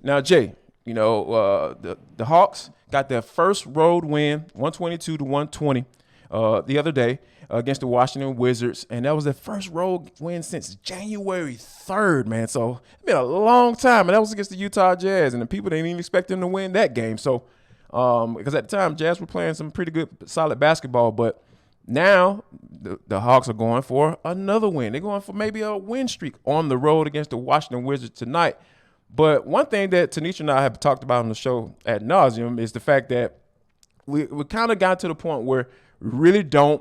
Now, Jay, the Hawks got their first road win, 122 to 120, the other day against the Washington Wizards, and that was their first road win since January 3rd, man. So it's been a long time, and that was against the Utah Jazz, and the people didn't even expect them to win that game. So, because at the time, Jazz were playing some pretty good, solid basketball, but now the Hawks are going for another win. They're going for maybe a win streak on the road against the Washington Wizards tonight. But one thing that Tenitra and I have talked about on the show ad nauseum is the fact that we kind of got to the point where we really don't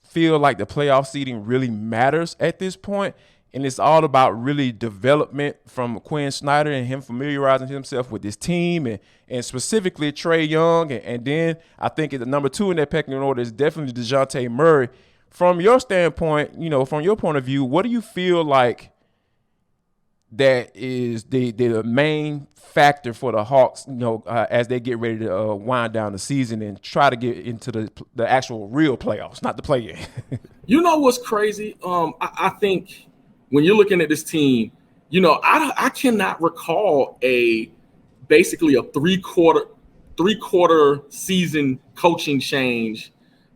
feel like the playoff seeding really matters at this point. And it's all about really development from Quin Snyder and him familiarizing himself with this team and specifically Trae Young. And then I think the number 2 in that pecking order is definitely DeJounte Murray. From your standpoint, from your point of view, what do you feel like that is the main factor for the Hawks, as they get ready to wind down the season and try to get into the actual real playoffs, not the play-in? You know what's crazy? I think when you're looking at this team, I cannot recall basically a three-quarter season coaching change.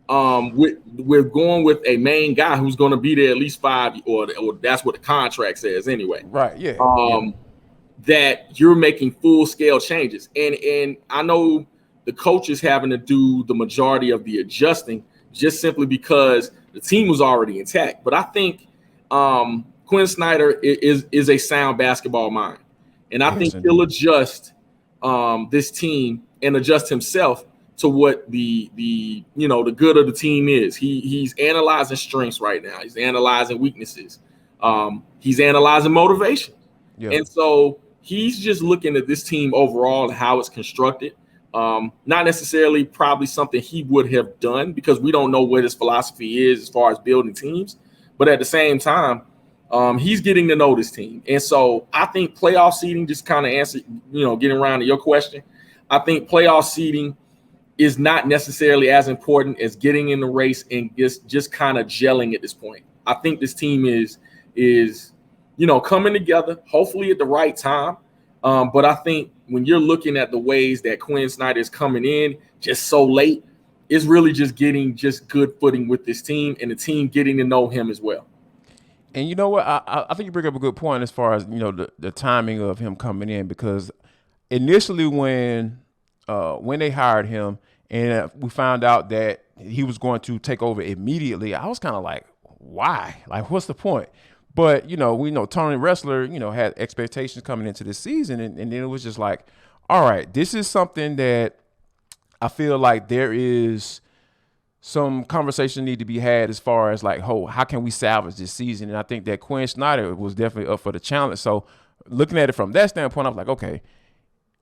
We're going with a main guy who's going to be there at least 5, or that's what the contract says anyway. Right. Yeah. That you're making full scale changes, and I know the coach is having to do the majority of the adjusting just simply because the team was already intact. But I think Quin Snyder is a sound basketball mind, and I think he'll adjust this team and adjust himself to what the good of the team is. He's analyzing strengths right now. He's analyzing weaknesses. He's analyzing motivation. Yeah. And so he's just looking at this team overall and how it's constructed. Not necessarily probably something he would have done because we don't know what his philosophy is as far as building teams. But at the same time, he's getting to know this team. And so I think playoff seeding, just kind of answer, getting around to your question, I think playoff seeding is not necessarily as important as getting in the race and just kind of gelling at this point. I think this team is coming together, hopefully at the right time. But I think when you're looking at the ways that Quin Snyder is coming in just so late, it's really just getting just good footing with this team and the team getting to know him as well. And you know what? I think you bring up a good point as far as, the timing of him coming in, because initially when they hired him and we found out that he was going to take over immediately, I was kind of like, why? Like, what's the point? But, we know Tony Wrestler, had expectations coming into this season. And then it was just like, all right, this is something that I feel like there is some conversation need to be had as far as like, how can we salvage this season? And I think that Quin Snyder was definitely up for the challenge. So looking at it from that standpoint, I'm like, okay,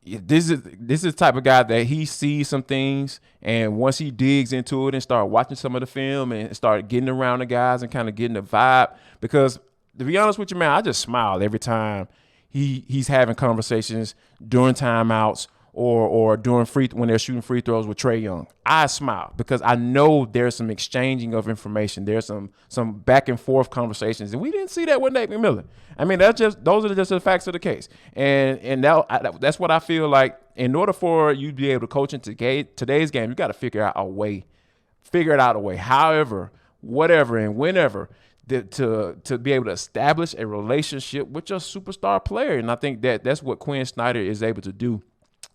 this is the type of guy that he sees some things, and once he digs into it and start watching some of the film and start getting around the guys and kind of getting the vibe, because to be honest with you, man, I just smile every time he's having conversations during timeouts or during when they're shooting free throws with Trae Young. I smile because I know there's some exchanging of information. There's some back and forth conversations, and we didn't see that with Nate McMillan. I mean, those are just the facts of the case, and that's what I feel like. In order for you to be able to coach in today's game, you got to figure it out a way, however, whatever, and whenever, to be able to establish a relationship with your superstar player. And I think that's what Quin Snyder is able to do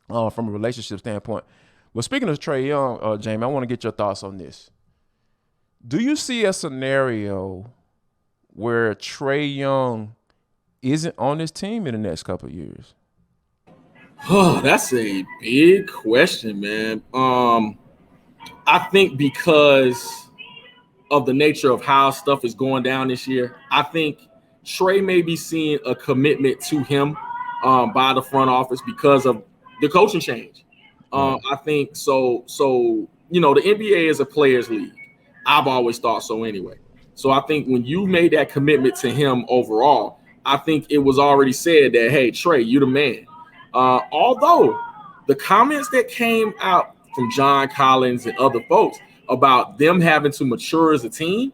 from a relationship standpoint. Well, speaking of Trae Young, Jamie, I want to get your thoughts on this. Do you see a scenario where Trae Young isn't on this team in the next couple of years? Oh, that's a big question, man. I think because of the nature of how stuff is going down this year, I think Trae may be seeing a commitment to him by the front office because of the coaching change. I think so. The NBA is a players' league. I've always thought so anyway. So I think when you made that commitment to him overall, I think it was already said that, hey, Trae, you the man. Although the comments that came out from John Collins and other folks about them having to mature as a team,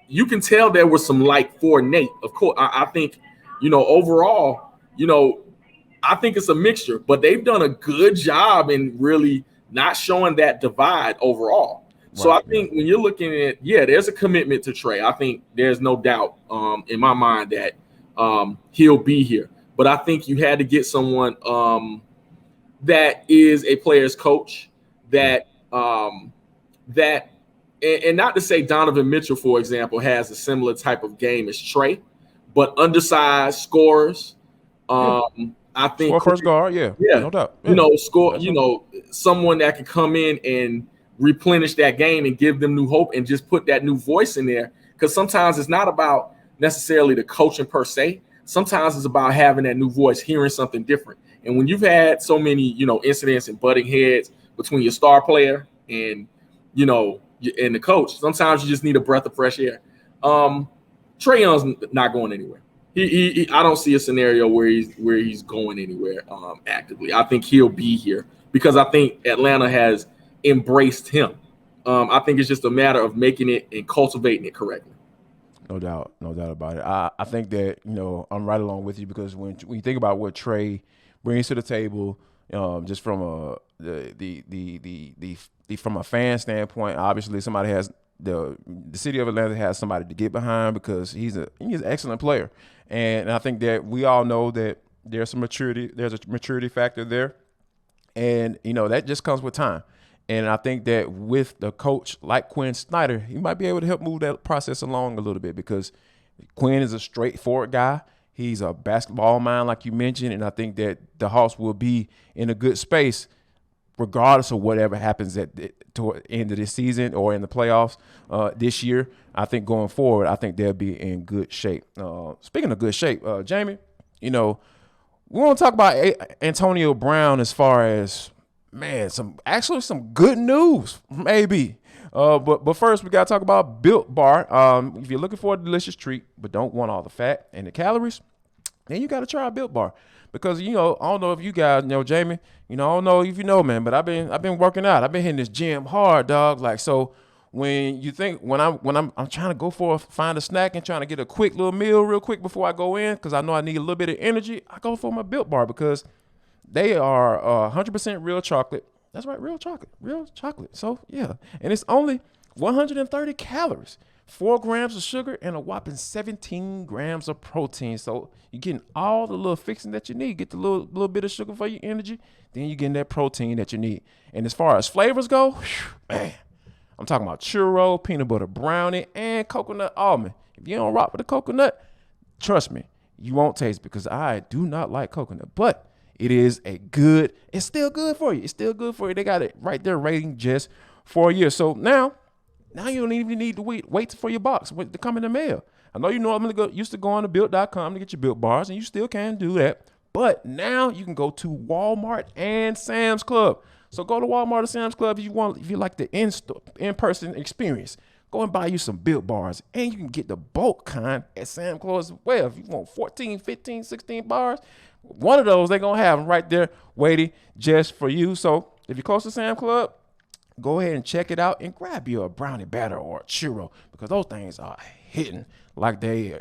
you can tell there was some light for Nate. Of course, I think, overall, I think it's a mixture, but they've done a good job in really not showing that divide overall. So I think when you're looking at, there's a commitment to Trae. I think there's no doubt in my mind that he'll be here. But I think you had to get someone that is a player's coach that and not to say Donovan Mitchell, for example, has a similar type of game as Trae, but undersized scorers. I think score first guard, no doubt. Someone that can come in and replenish that game and give them new hope and just put that new voice in there. Because sometimes it's not about necessarily the coaching per se. Sometimes it's about having that new voice, hearing something different. And when you've had so many, incidents and butting heads between your star player and, and the coach, sometimes you just need a breath of fresh air. Trae Young's not going anywhere. I don't see a scenario where he's going anywhere actively. I think he'll be here because I think Atlanta has embraced him. I think it's just a matter of making it and cultivating it correctly. No doubt about it. I think that I'm right along with you because when you think about what Trae brings to the table, just from from a fan standpoint, obviously somebody has the city of Atlanta has somebody to get behind because he's an excellent player, and I think that we all know that there's a maturity factor there, and that just comes with time. And I think that with the coach like Quin Snyder, he might be able to help move that process along a little bit because Quin is a straightforward guy. He's a basketball mind, like you mentioned, and I think that the Hawks will be in a good space regardless of whatever happens toward the end of this season or in the playoffs this year. I think going forward, I think they'll be in good shape. Speaking of good shape, Jamie, we want to talk about Antonio Brown as far as – man, some good news from AB. But first, we got to talk about Built Bar. If you're looking for a delicious treat but don't want all the fat and the calories, then you got to try Built Bar. Because, I don't know if you guys know, Jamie, I don't know if you know, man, but I've been working out. I've been hitting this gym hard, dog. Like, so when I'm trying to find a snack and trying to get a quick little meal real quick before I go in because I know I need a little bit of energy, I go for my Built Bar because they are 100% real chocolate. That's right, real chocolate. So, yeah. And it's only 130 calories, 4 grams of sugar, and a whopping 17 grams of protein. So, you're getting all the little fixing that you need. Get the little bit of sugar for your energy, then you're getting that protein that you need. And as far as flavors go, man, I'm talking about churro, peanut butter brownie, and coconut almond. If you don't rock with the coconut, trust me, you won't taste it because I do not like coconut. But it's still good for you. They got it right there rating just for you. So now you don't even need to wait for your box to come in the mail. I know you normally used to go on to Built.com to get your Built Bars, and you still can do that. But now you can go to Walmart and Sam's Club. So go to Walmart or Sam's Club if you like the in-person experience. Go and buy you some Built Bars, and you can get the bulk kind at Sam's Club as well. If you want 14, 15, 16 bars, one of those, they're going to have them right there waiting just for you. So if you're close to Sam's Club, go ahead and check it out and grab you a brownie batter or a churro because those things are hitting like they